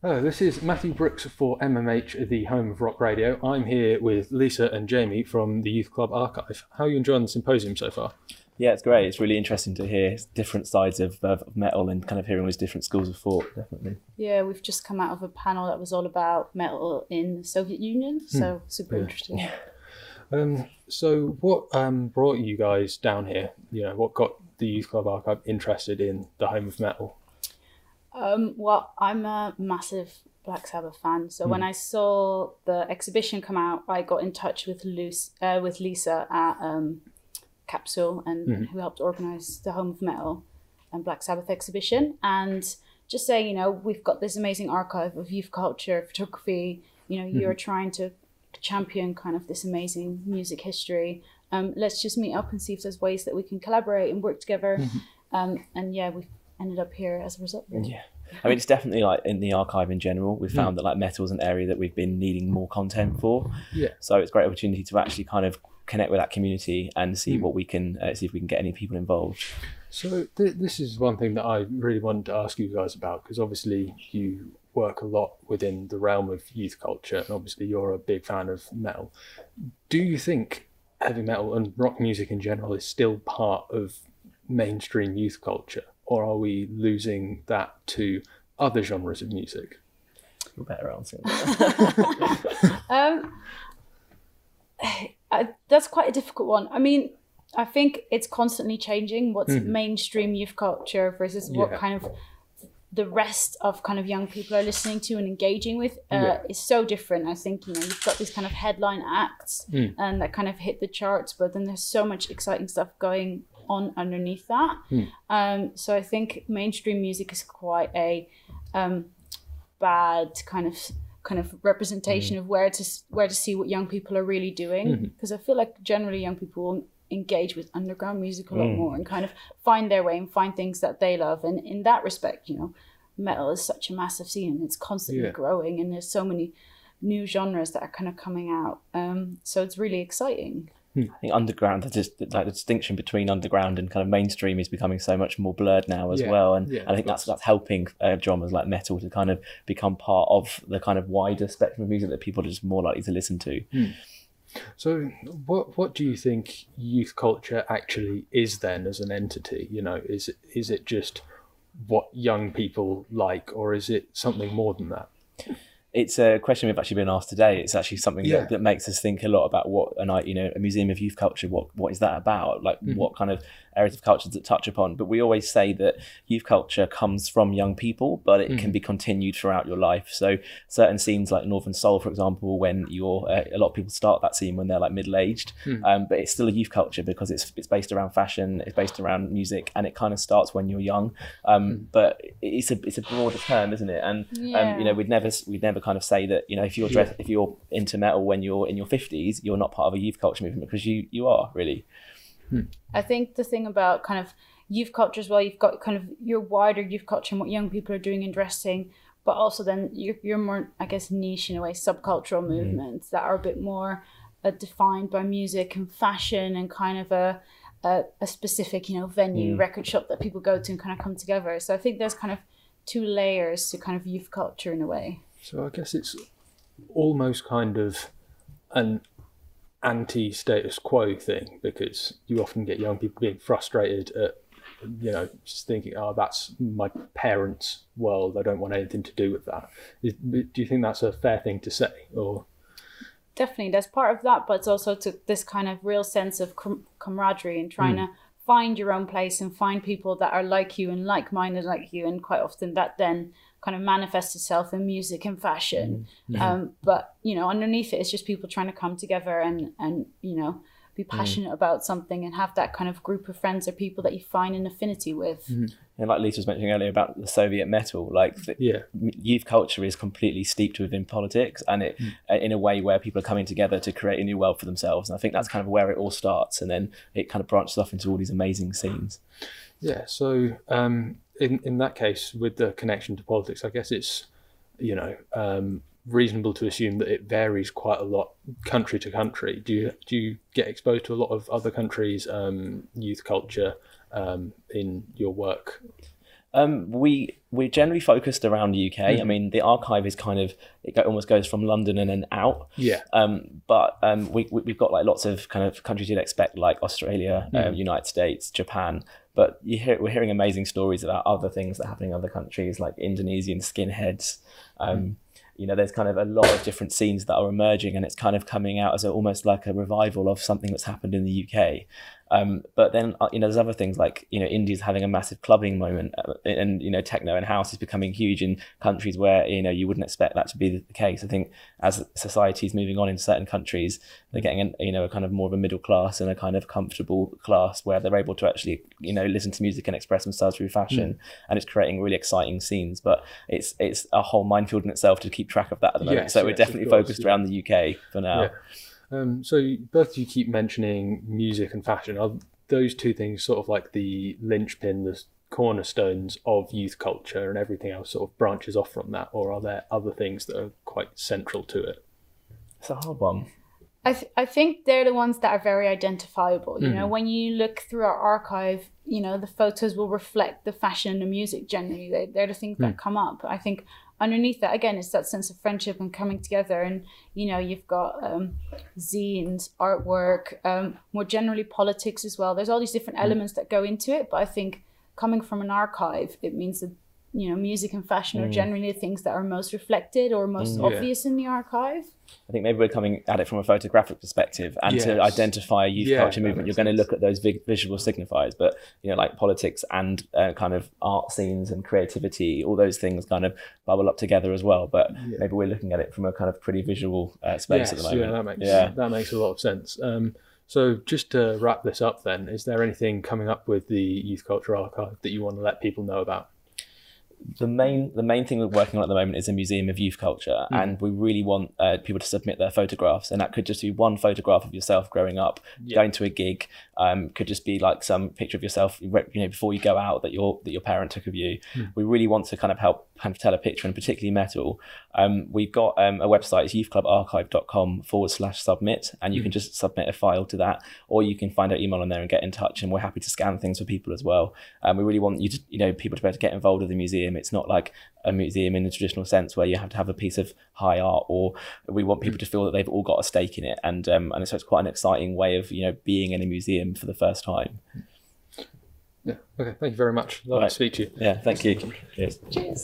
Hello, this is Matthew Brooks for MMH, the home of rock radio. I'm here with Lisa and Jamie from the Youth Club Archive. How are you enjoying the symposium so far? Yeah, it's great. It's really interesting to hear different sides of metal and kind of hearing all these different schools of thought, definitely. Yeah, we've just come out of a panel that was all about metal in the Soviet Union, so super interesting. Yeah. So what brought you guys down here? You know, what got the Youth Club Archive interested in the home of metal? Well, I'm a massive Black Sabbath fan, so when I saw the exhibition come out, I got in touch with Lisa at Capsule, and who helped organise the Home of Metal and Black Sabbath exhibition, and just saying, you know, we've got this amazing archive of youth culture, photography, you know, you're trying to champion kind of this amazing music history. Let's just meet up and see if there's ways that we can collaborate and work together. And yeah, we've ended up here as a result. Really. Yeah. I mean, it's definitely like in the archive in general, we've found that like metal is an area that we've been needing more content for. Yeah. So it's a great opportunity to actually kind of connect with that community and see what we can, see if we can get any people involved. So this is one thing that I really wanted to ask you guys about, because obviously you work a lot within the realm of youth culture, and obviously you're a big fan of metal. Do you think heavy metal and rock music in general is still part of mainstream youth culture, or are we losing that to other genres of music? You're better answering that's quite a difficult one. I mean, I think it's constantly changing what's mainstream youth culture versus what kind of the rest of kind of young people are listening to and engaging with is so different. I think, you know, you've got these kind of headline acts and that kind of hit the charts, but then there's so much exciting stuff going on underneath that. So I think mainstream music is quite a bad kind of representation of where to see what young people are really doing, because I feel like generally young people will engage with underground music a lot more and kind of find their way and find things that they love. And in that respect, you know, metal is such a massive scene and it's constantly growing, and there's so many new genres that are kind of coming out. So it's really exciting. I think underground, the distinction between underground and kind of mainstream is becoming so much more blurred now as well, and I think that's helping genres like metal to kind of become part of the kind of wider spectrum of music that people are just more likely to listen to. So what do you think youth culture actually is then as an entity? You know, is it just what young people like, or is it something more than that? It's a question we've actually been asked today. It's actually something that makes us think a lot about what a museum of youth culture, what is that about? Like what kind of areas of culture does it touch upon? But we always say that youth culture comes from young people, but it can be continued throughout your life. So certain scenes like Northern Soul, for example, when you're a lot of people start that scene when they're like middle-aged, but it's still a youth culture because it's based around fashion, it's based around music, and it kind of starts when you're young. But it's a broader term, isn't it? And you know, we'd never kind of say that, you know, if you're into metal when you're in your 50s, you're not part of a youth culture movement, because you are really. I think the thing about kind of youth culture as well, you've got kind of your wider youth culture and what young people are doing and dressing, but also then you're more, I guess, niche in a way, subcultural movements that are a bit more defined by music and fashion and kind of a specific, you know, venue, record shop that people go to and kind of come together. So I think there's kind of two layers to kind of youth culture in a way. So I guess it's almost kind of an anti-status quo thing, because you often get young people being frustrated at, you know, just thinking, oh, that's my parents' world, I don't want anything to do with that. Do you think that's a fair thing to say? Or definitely, there's part of that, but it's also to this kind of real sense of camaraderie and trying to find your own place and find people that are like you and like-minded like you, and quite often that then kind of manifests itself in music and fashion. But, you know, underneath it, it's just people trying to come together and you know, be passionate about something and have that kind of group of friends or people that you find an affinity with. And like Lisa was mentioning earlier about the Soviet metal, like youth culture is completely steeped within politics, and it in a way where people are coming together to create a new world for themselves. And I think that's kind of where it all starts, and then it kind of branches off into all these amazing scenes. Yeah, so in that case, with the connection to politics, I guess it's, you know, reasonable to assume that it varies quite a lot country to country. Do you get exposed to a lot of other countries' youth culture in your work? We're generally focused around the UK. I mean, the archive is almost goes from London and then out. Yeah. But we've got like lots of kind of countries you'd expect, like Australia, United States, Japan. But we're hearing amazing stories about other things that are happening in other countries, like Indonesian skinheads. There's kind of a lot of different scenes that are emerging, and it's kind of coming out as almost like a revival of something that's happened in the UK. But then, there's other things like, India's having a massive clubbing moment, and, techno and house is becoming huge in countries where, you wouldn't expect that to be the case. I think as society is moving on in certain countries, they're getting, a kind of more of a middle class and a kind of comfortable class where they're able to actually, listen to music and express themselves through fashion. And it's creating really exciting scenes, but it's a whole minefield in itself to keep track of that at the moment. So we're definitely focused around the UK for now. Yeah. So both of you keep mentioning music and fashion. Are those two things sort of like the linchpin, the cornerstones of youth culture, and everything else sort of branches off from that? Or are there other things that are quite central to it? It's a hard one. I think they're the ones that are very identifiable. When you look through our archive, the photos will reflect the fashion and the music generally. They're the things that come up. I think underneath that, again, it's that sense of friendship and coming together. And, you've got zines, artwork, more generally politics as well. There's all these different elements that go into it. But I think coming from an archive, it means that, music and fashion are generally the things that are most reflected or most obvious in the archive. I think maybe we're coming at it from a photographic perspective, and to identify a youth culture movement, you're going to look at those big visual signifiers, but like politics and kind of art scenes and creativity, all those things kind of bubble up together as well. But maybe we're looking at it from a kind of pretty visual space at the moment. That makes a lot of sense. So just to wrap this up then, is there anything coming up with the Youth Culture Archive that you want to let people know about? The main thing we're working on at the moment is a museum of youth culture, and we really want people to submit their photographs, and that could just be one photograph of yourself growing up, going to a gig, could just be like some picture of yourself before you go out that your parent took of you. We really want to kind of help tell a picture, and particularly metal. We've got a website, it's youthclubarchive.com/submit, and you can just submit a file to that, or you can find our email on there and get in touch, and we're happy to scan things for people as well. We really want you to people to be able to get involved with the museum. It's not like a museum in the traditional sense where you have to have a piece of high art, or we want people to feel that they've all got a stake in it, and so it's quite an exciting way of being in a museum for the first time. Okay, thank you very much. Lovely to speak to you. Thank you. Cheers.